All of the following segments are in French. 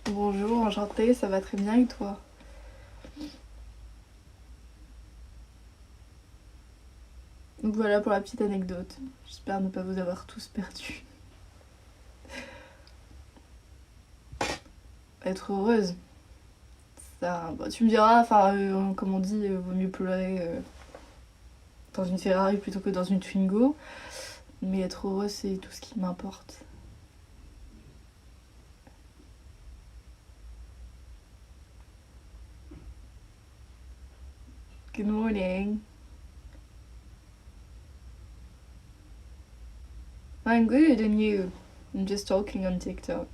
Bonjour, enchantée, ça va très bien et toi? Donc voilà pour la petite anecdote. J'espère ne pas vous avoir tous perdus. Être heureuse, ça, bah, tu me diras, enfin, comme on dit, vaut mieux pleurer dans une Ferrari plutôt que dans une Twingo. Mais être heureuse, c'est tout ce qui m'importe. Good morning. I'm good, and you? I'm just talking on TikTok.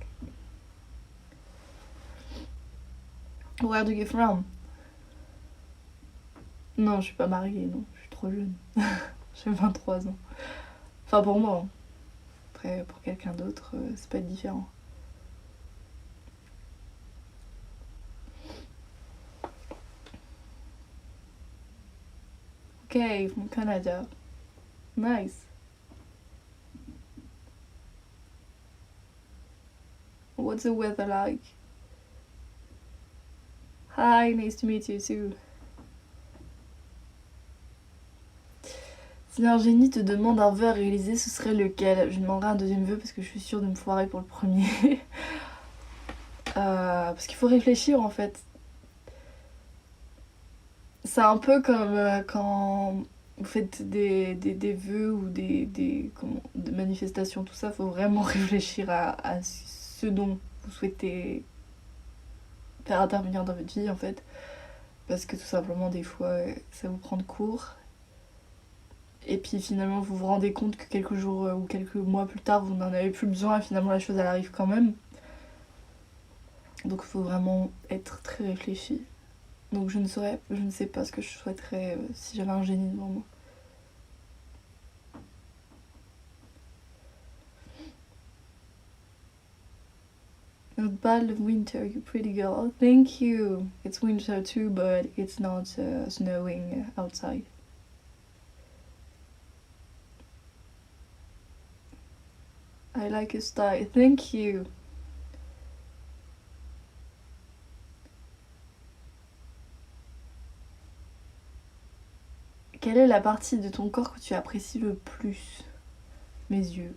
Where do you from? Non, je suis pas mariée, non, je suis trop jeune. J'ai 23 ans. Enfin, pour moi, hein. Après, pour quelqu'un d'autre, c'est pas différent. Ok, from Canada. Nice. What's the weather like? Hi, nice to meet you too. Si un génie te demande un vœu à réaliser, ce serait lequel? Je demanderai un deuxième vœu parce que je suis sûre de me foirer pour le premier. Parce qu'il faut réfléchir en fait. C'est un peu comme quand vous faites des vœux ou des manifestations, tout ça, faut vraiment réfléchir à ce dont vous souhaitez faire intervenir dans votre vie en fait. Parce que tout simplement, des fois, ça vous prend de court. Et puis finalement, vous vous rendez compte que quelques jours ou quelques mois plus tard, vous n'en avez plus besoin et finalement, la chose, elle arrive quand même. Donc il faut vraiment être très réfléchi. Donc je ne sais pas ce que je souhaiterais si j'avais un génie devant moi. Not bad winter, you pretty girl. Oh, thank you. It's winter too, but it's not snowing outside. I like your style. Thank you. Quelle est la partie de ton corps que tu apprécies le plus? Mes yeux.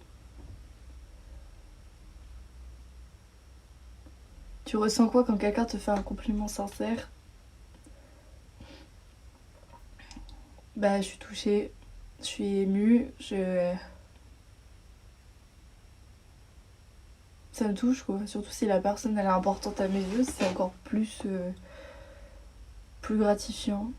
Tu ressens quoi quand quelqu'un te fait un compliment sincère? Bah, je suis touchée, je suis émue, ça me touche quoi. Surtout si la personne elle est importante à mes yeux, c'est encore plus gratifiant.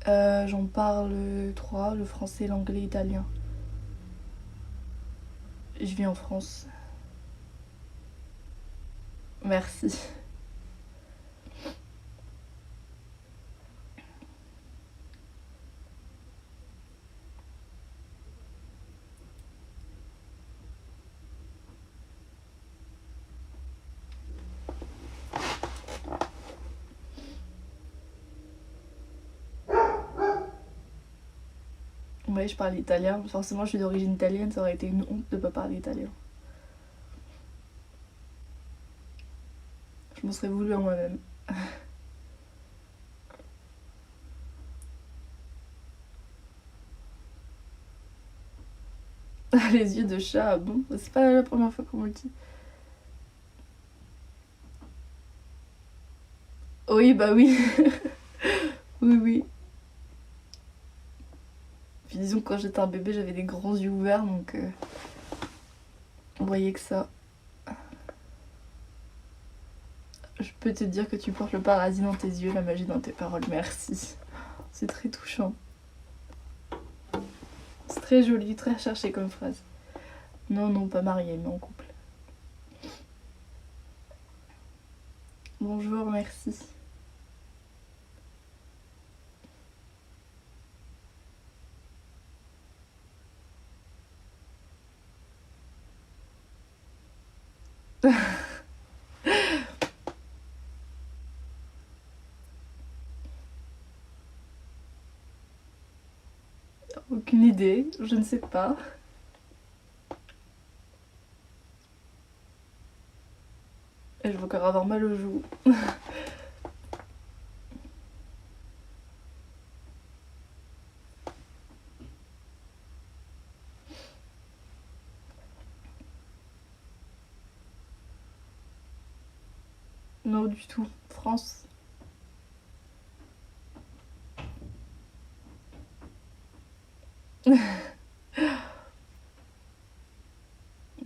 J'en parle trois, le français, l'anglais, l'italien. Je vis en France. Merci. Ouais, je parle italien. Forcément, je suis d'origine italienne, ça aurait été une honte de pas parler italien. Je m'en serais voulu à moi-même. Les yeux de chat, bon, c'est pas la première fois qu'on me le dit. Oui, bah oui. Oui, oui. Puis disons que quand j'étais un bébé, j'avais des grands yeux ouverts, donc on voyait que ça. Je peux te dire que tu portes le paradis dans tes yeux, la magie dans tes paroles. Merci. C'est très touchant. C'est très joli, très recherché comme phrase. Non, non, pas marié, mais en couple. Bonjour, merci. Aucune idée, je ne sais pas. Et je vais encore avoir mal aux joues. Non, du tout. France. Je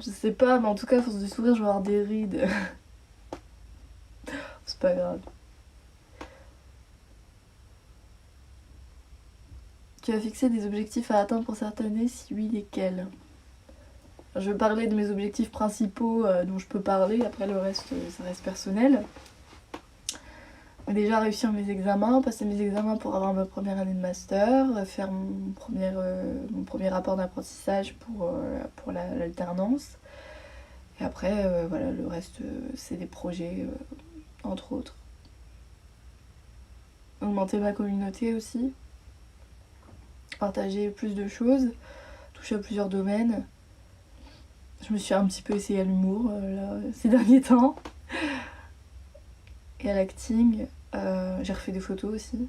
sais pas, mais en tout cas, à force de sourire, je vais avoir des rides. C'est pas grave. Tu as fixé des objectifs à atteindre pour cette année? Si oui, lesquels? Je vais parler de mes objectifs principaux dont je peux parler, après le reste, ça reste personnel. Déjà réussir mes examens, passer mes examens pour avoir ma première année de master, faire mon premier rapport d'apprentissage pour l'alternance. Et après, voilà, le reste, c'est des projets, entre autres. Augmenter ma communauté aussi. Partager plus de choses. Toucher à plusieurs domaines. Je me suis un petit peu essayée à l'humour ces derniers temps. Et à l'acting. J'ai refait des photos aussi.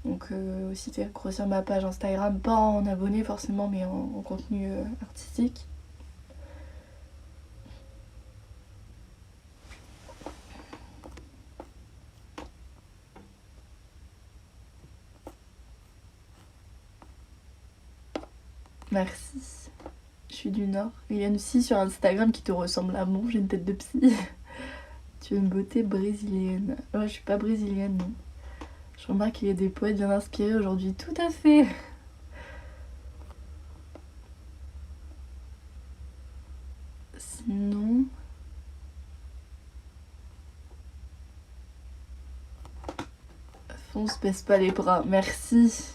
Donc aussi grossir ma page Instagram, pas en abonnés forcément, mais en contenu artistique. Merci. Je suis du Nord. Il y a une fille sur Instagram qui te ressemble à moi, j'ai une tête de psy. Tu as une beauté brésilienne. Ouais, je suis pas brésilienne, non. Je remarque qu'il y a des poètes bien inspirés aujourd'hui. Tout à fait. Sinon... Fonce, baisse pas les bras. Merci.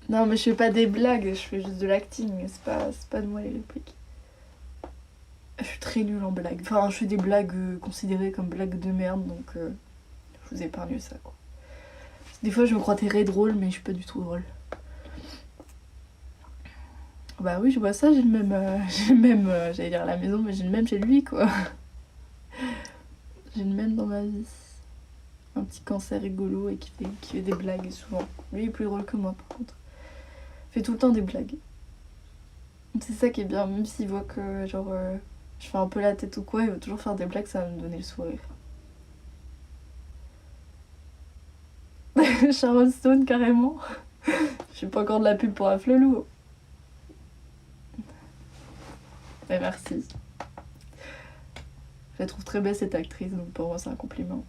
Non, mais je fais pas des blagues, je fais juste de l'acting. C'est pas de moi les répliques. Je suis très nulle en blagues. Enfin, je fais des blagues considérées comme blagues de merde, donc je vous épargne ça, quoi. Des fois, je me crois très drôle, mais je suis pas du tout drôle. Bah oui, je vois ça, j'ai le même... j'allais dire à la maison, mais j'ai le même chez lui, quoi. J'ai le même dans ma vie. Un petit cancer rigolo et qui fait des blagues souvent. Lui, il est plus drôle que moi, par contre. Il fait tout le temps des blagues. C'est ça qui est bien, même s'il voit que, genre, je fais un peu la tête ou quoi, il va toujours faire des blagues, ça va me donner le sourire. Sharon Stone, carrément. Je fais pas encore de la pub pour Afflelou. Mais merci. Je la trouve très belle, cette actrice, donc pour moi, c'est un compliment.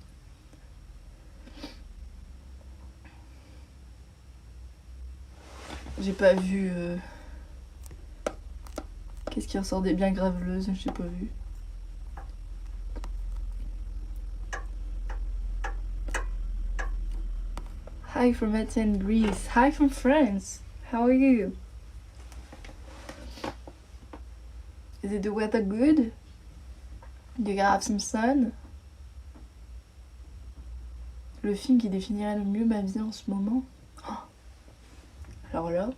J'ai pas vu... Qu'est-ce qui ressort des bien graveleuses? J'ai pas vu. Hi from Athens, Greece. Hi from France. How are you? Is it the weather good? Do you have some sun? Le film qui définirait le mieux ma vie en ce moment? Oh. Alors là...